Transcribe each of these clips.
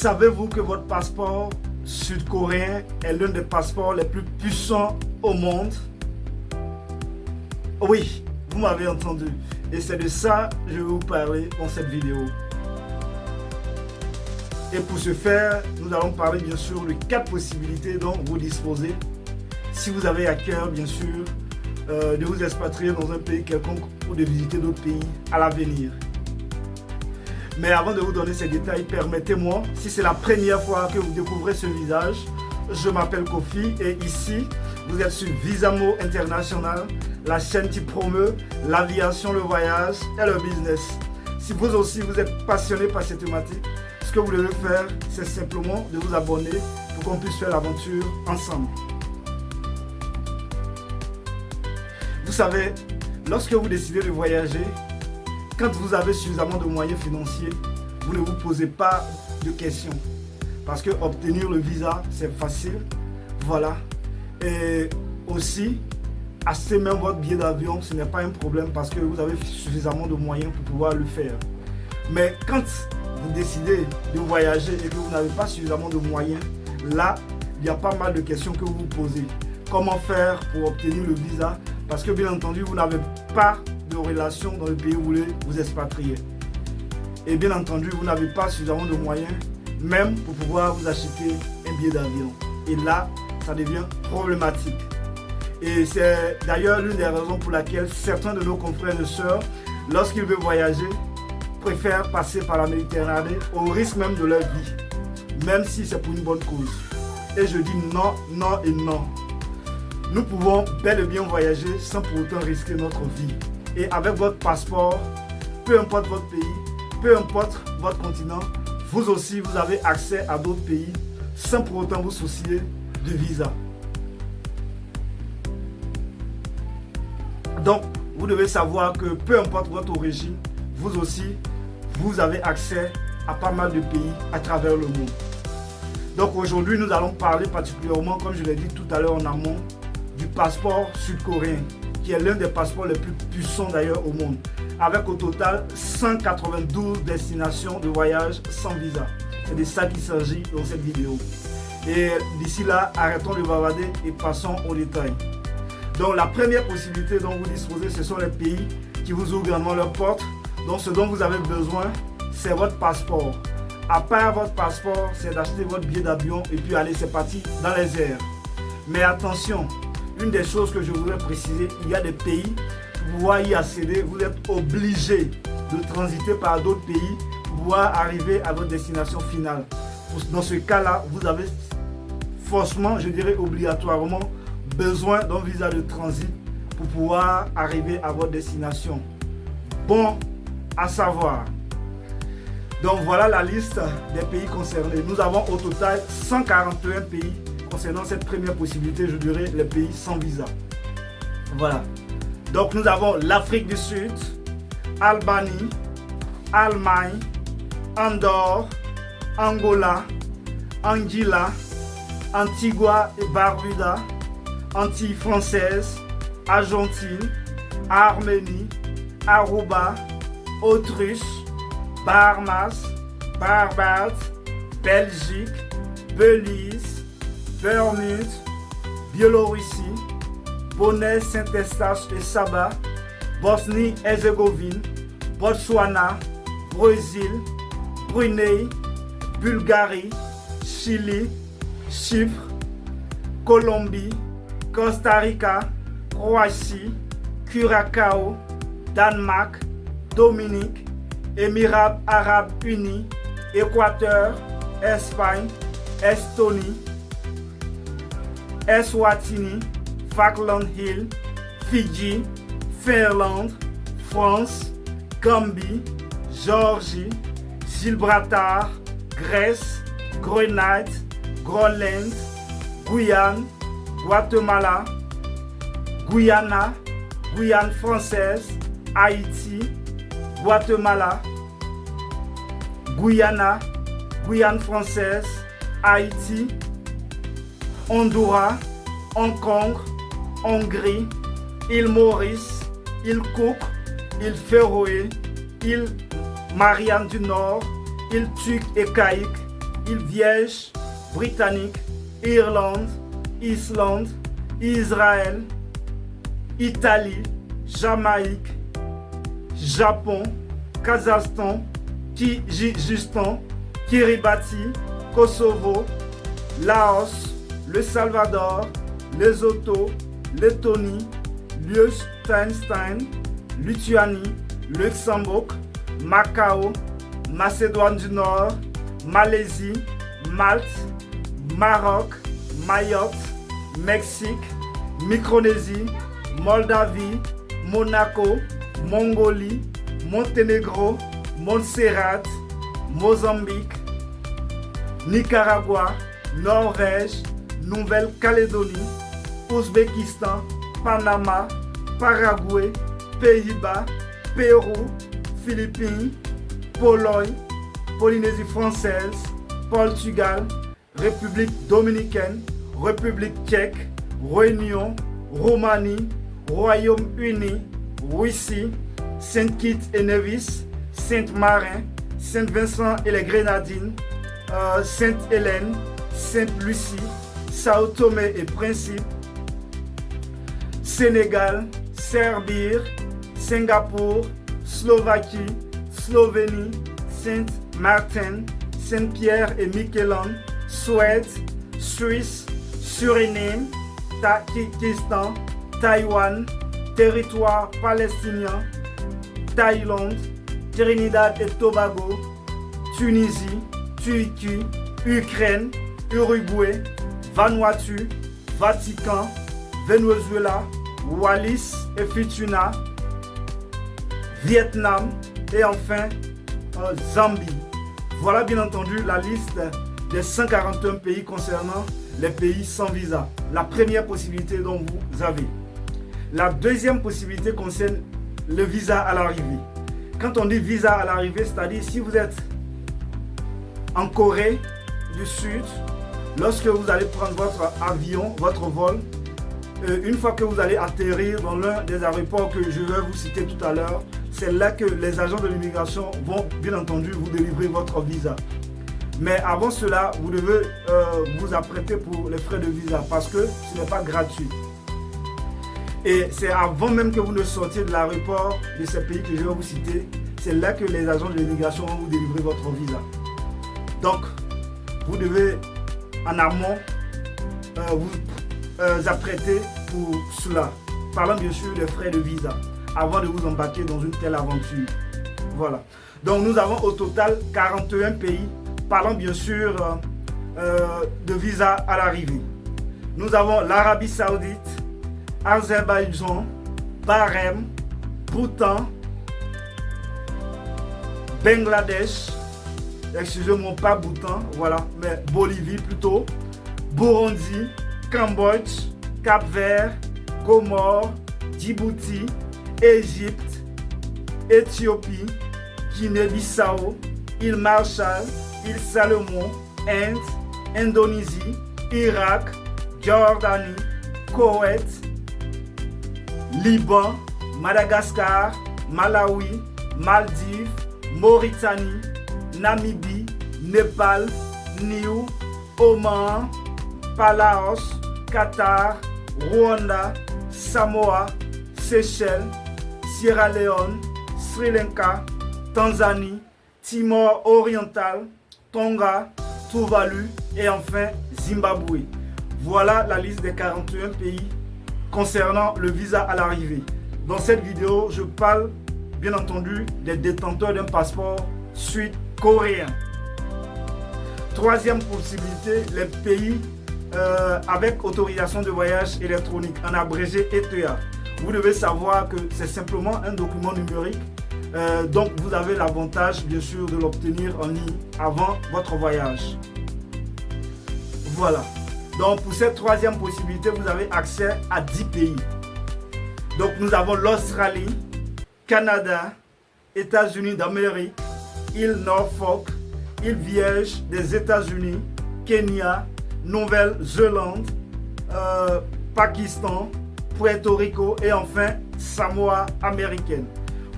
Savez-vous que votre passeport sud-coréen est l'un des passeports les plus puissants au monde? Oui, vous m'avez entendu. Et c'est de ça que je vais vous parler dans cette vidéo. Et pour ce faire, nous allons parler bien sûr de 4 possibilités dont vous disposez si vous avez à cœur bien sûr de vous expatrier dans un pays quelconque ou de visiter d'autres pays à l'avenir. Mais avant de vous donner ces détails, permettez-moi, si c'est la première fois que vous découvrez ce visage, je m'appelle Kofi et ici, vous êtes sur Visamo International, la chaîne qui promeut l'aviation, le voyage et le business. Si vous aussi vous êtes passionné par cette thématique, ce que vous devez faire, c'est simplement de vous abonner pour qu'on puisse faire l'aventure ensemble. Vous savez, lorsque vous décidez de voyager, quand vous avez suffisamment de moyens financiers, vous ne vous posez pas de questions. Parce que obtenir le visa, c'est facile. Voilà. Et aussi, acheter même votre billet d'avion, ce n'est pas un problème parce que vous avez suffisamment de moyens pour pouvoir le faire. Mais quand vous décidez de voyager et que vous n'avez pas suffisamment de moyens, là, il y a pas mal de questions que vous vous posez. Comment faire pour obtenir le visa? Parce que bien entendu, vous n'avez pas de relation dans le pays où vous voulez vous expatrier. Et bien entendu, vous n'avez pas suffisamment de moyens, même pour pouvoir vous acheter un billet d'avion. Et là, ça devient problématique. Et c'est d'ailleurs l'une des raisons pour laquelle certains de nos confrères et sœurs, lorsqu'ils veulent voyager, préfèrent passer par la Méditerranée au risque même de leur vie, même si c'est pour une bonne cause. Et je dis non, non et non. Nous pouvons bel et bien voyager sans pour autant risquer notre vie. Et avec votre passeport, peu importe votre pays, peu importe votre continent, vous aussi vous avez accès à d'autres pays sans pour autant vous soucier de visa. Donc, vous devez savoir que peu importe votre origine, vous aussi, vous avez accès à pas mal de pays à travers le monde. Donc aujourd'hui, nous allons parler particulièrement, comme je l'ai dit tout à l'heure en amont, du passeport sud-coréen, qui est l'un des passeports les plus puissants d'ailleurs au monde, avec au total 192 destinations de voyage sans visa. C'est de ça qu'il s'agit dans cette vidéo. Et d'ici là, arrêtons de bavarder et passons aux détails. Donc la première possibilité dont vous disposez, ce sont les pays qui vous ouvrent grandement leurs portes. Donc ce dont vous avez besoin, c'est votre passeport. À part votre passeport, c'est d'acheter votre billet d'avion et puis allez, c'est parti dans les airs. Mais attention, une des choses que je voudrais préciser, il y a des pays, pour pouvoir y accéder, vous êtes obligé de transiter par d'autres pays pour pouvoir arriver à votre destination finale. Dans ce cas-là, vous avez forcément, je dirais obligatoirement, besoin d'un visa de transit pour pouvoir arriver à votre destination. Bon à savoir. Donc voilà la liste des pays concernés. Nous avons au total 141 pays concernant cette première possibilité, je dirais les pays sans visa. Voilà. Donc nous avons l'Afrique du Sud, Albanie, Allemagne, Andorre, Angola, Anguilla, Antigua et Barbuda, Antilles françaises, Argentine, Arménie, Aruba, Autriche, Bahamas, Barbade, Belgique, Belize, Bermude, Biélorussie, Bonaire, Saint-Eustache et Saba, Bosnie-Herzégovine, Botswana, Brésil, Brunei, Bulgarie, Chili, Chypre, Colombie, Costa Rica, Croatie, Curaçao, Danemark, Dominique, Émirats Arabes Unis, Équateur, Espagne, Estonie, Eswatini, Falkland Hills, Fidji, Finlande, France, Gambie, Géorgie, Gibraltar, Grèce, Grenade, Groenland, Guyane, Guatemala, Guyana, Guyane française, Haïti, Guatemala, Guyana, Guyane française, Haïti, Honduras, Hong Kong, Hongrie, île Maurice, île Cook, île Féroé, île Marianne du Nord, île Turque et Caïque, îles Vierges, Britannique, Irlande, Islande, Israël, Italie, Jamaïque, Japon, Kazakhstan, Kirghizistan, Kiribati, Kosovo, Laos, Le Salvador, Lesotho, Lettonie, Liechtenstein, Lituanie, Luxembourg, Macao, Macédoine du Nord, Malaisie, Malte, Maroc, Mayotte, Mexique, Micronésie, Moldavie, Monaco, Mongolie, Monténégro, Montserrat, Mozambique, Nicaragua, Norvège, Nouvelle-Calédonie, Ouzbékistan, Panama, Paraguay, Pays-Bas, Pérou, Philippines, Pologne, Polynésie française, Portugal, République dominicaine, République tchèque, Réunion, Roumanie, Royaume-Uni, Russie, Saint-Kitts et Nevis, Saint-Marin, Saint-Vincent et les Grenadines, Sainte-Hélène, Sainte-Lucie, Sao Tomé et Principe, Sénégal, Serbie, Singapour, Slovaquie, Slovénie, Saint-Martin, Saint-Pierre et Miquelon, Suède, Suisse, Suriname, Tadjikistan, Taïwan, territoire palestinien, Thaïlande, Trinidad et Tobago, Tunisie, Turquie, Ukraine, Uruguay, Vanuatu, Vatican, Venezuela, Wallis et Futuna, Vietnam et enfin Zambie. Voilà bien entendu la liste des 141 pays concernant les pays sans visa. La première possibilité dont vous avez. La deuxième possibilité concerne le visa à l'arrivée. Quand on dit visa à l'arrivée, c'est-à-dire si vous êtes en Corée du Sud, lorsque vous allez prendre votre avion, votre vol, une fois que vous allez atterrir dans l'un des aéroports que je vais vous citer tout à l'heure, c'est là que les agents de l'immigration vont bien entendu vous délivrer votre visa. Mais avant cela, vous devez vous apprêter pour les frais de visa parce que ce n'est pas gratuit. Et c'est avant même que vous ne sortiez de l'aéroport de ces pays que je vais vous citer, c'est là que les agents de l'immigration vont vous délivrer votre visa. Donc, vous devez en amont vous apprêter pour cela. Parlant bien sûr des frais de visa avant de vous embarquer dans une telle aventure. Voilà. Donc, nous avons au total 41 pays parlant bien sûr de visa à l'arrivée. Nous avons l'Arabie Saoudite, Azerbaïdjan, Bahreïn, Bhoutan, Bangladesh, excusez-moi pas Bhoutan, voilà, mais Bolivie plutôt, Burundi, Cambodge, Cap-Vert, Comores, Djibouti, Égypte, Éthiopie, Guinée-Bissau, île Marshall, île Salomon, Inde, Indonésie, Irak, Jordanie, Koweït, Liban, Madagascar, Malawi, Maldives, Mauritanie, Namibie, Népal, Niue, Oman, Palaos, Qatar, Rwanda, Samoa, Seychelles, Sierra Leone, Sri Lanka, Tanzanie, Timor oriental, Tonga, Tuvalu et enfin Zimbabwe. Voilà la liste des 41 pays concernant le visa à l'arrivée. Dans cette vidéo, je parle bien entendu des détenteurs d'un passeport sud-coréen. Troisième possibilité, les pays avec autorisation de voyage électronique, en abrégé ETA. Vous devez savoir que c'est simplement un document numérique, donc vous avez l'avantage bien sûr de l'obtenir en ligne avant votre voyage. Voilà. Donc pour cette troisième possibilité, vous avez accès à 10 pays. Donc nous avons l'Australie, Canada, États-Unis d'Amérique, île Norfolk, île Vierge des États-Unis, Kenya, Nouvelle-Zélande, Pakistan, Puerto Rico et enfin Samoa américaine.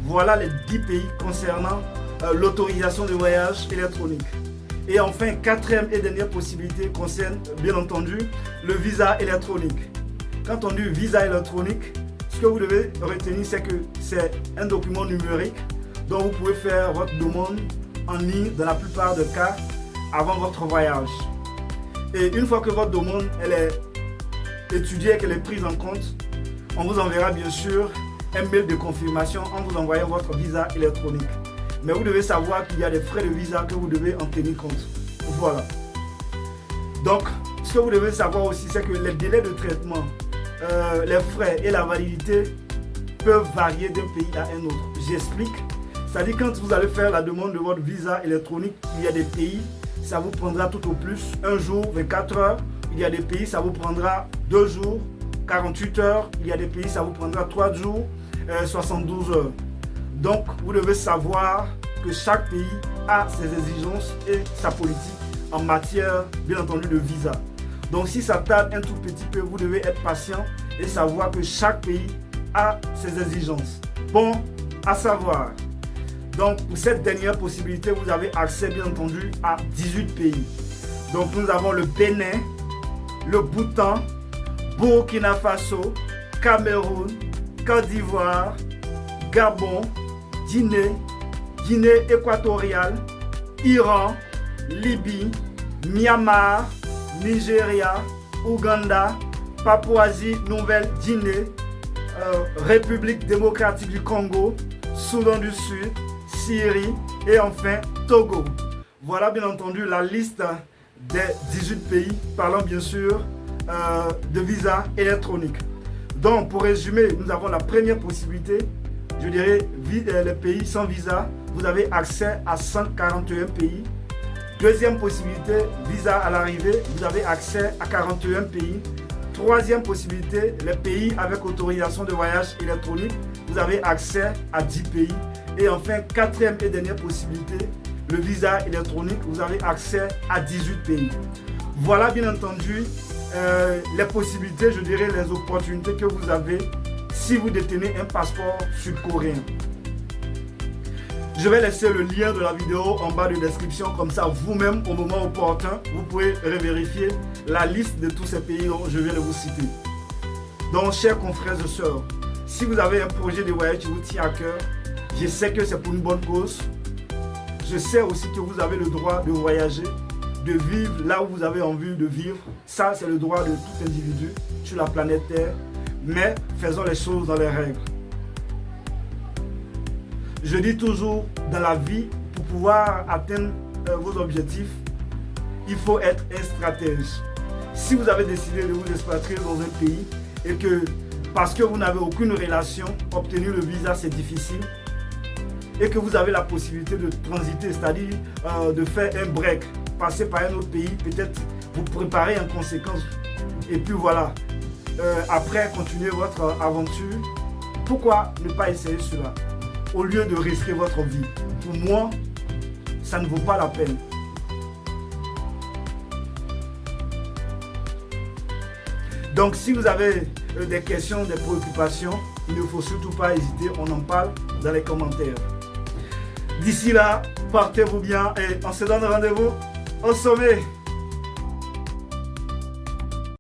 Voilà les 10 pays concernant l'autorisation de voyage électronique. Et enfin, quatrième et dernière possibilité concerne bien entendu le visa électronique. Quand on dit visa électronique, ce que vous devez retenir, c'est que c'est un document numérique dont vous pouvez faire votre demande en ligne dans la plupart des cas avant votre voyage. Et une fois que votre demande elle est étudiée et qu'elle est prise en compte, on vous enverra bien sûr un mail de confirmation en vous envoyant votre visa électronique. Mais vous devez savoir qu'il y a des frais de visa que vous devez en tenir compte. Voilà. Donc, ce que vous devez savoir aussi, c'est que les délais de traitement, les frais et la validité peuvent varier d'un pays à un autre. J'explique. C'est-à-dire quand vous allez faire la demande de votre visa électronique, il y a des pays, ça vous prendra tout au plus 1 jour, 24 heures. Il y a des pays, ça vous prendra 2 jours, 48 heures. Il y a des pays, ça vous prendra 3 jours, 72 heures. Donc, vous devez savoir que chaque pays a ses exigences et sa politique en matière, bien entendu, de visa. Donc, si ça tarde un tout petit peu, vous devez être patient et savoir que chaque pays a ses exigences. Bon, à savoir. Donc, pour cette dernière possibilité, vous avez accès, bien entendu, à 18 pays. Donc, nous avons le Bénin, le Bhoutan, Burkina Faso, Cameroun, Côte d'Ivoire, Gabon, Guinée équatoriale, Iran, Libye, Myanmar, Nigeria, Ouganda, Papouasie-Nouvelle-Guinée, République démocratique du Congo, Soudan du Sud, Syrie et enfin Togo. Voilà bien entendu la liste des 18 pays parlant bien sûr de visa électronique. Donc pour résumer, nous avons la première possibilité, je dirais les pays sans visa, vous avez accès à 141 pays. Deuxième possibilité, visa à l'arrivée, vous avez accès à 41 pays. Troisième possibilité, les pays avec autorisation de voyage électronique, vous avez accès à 10 pays. Et enfin, quatrième et dernière possibilité, le visa électronique, vous avez accès à 18 pays. Voilà bien entendu les possibilités, je dirais les opportunités que vous avez si vous détenez un passeport sud-coréen. Je vais laisser le lien de la vidéo en bas de description, comme ça vous-même au moment opportun, vous pouvez vérifier la liste de tous ces pays dont je viens de vous citer. Donc chers confrères et sœurs, si vous avez un projet de voyage qui vous tient à cœur, je sais que c'est pour une bonne cause. Je sais aussi que vous avez le droit de voyager, de vivre là où vous avez envie de vivre. Ça, c'est le droit de tout individu sur la planète Terre. Mais faisons les choses dans les règles. Je dis toujours, dans la vie, pour pouvoir atteindre vos objectifs, il faut être un stratège. Si vous avez décidé de vous expatrier dans un pays et que, parce que vous n'avez aucune relation, obtenir le visa c'est difficile, et que vous avez la possibilité de transiter, c'est-à-dire de faire un break, passer par un autre pays, peut-être vous préparer en conséquence, et puis voilà, après continuer votre aventure, pourquoi ne pas essayer cela au lieu de risquer votre vie? Pour moi, ça ne vaut pas la peine. Donc si vous avez des questions, des préoccupations, il ne faut surtout pas hésiter, on en parle dans les commentaires. D'ici là, portez-vous bien et on se donne rendez-vous au sommet.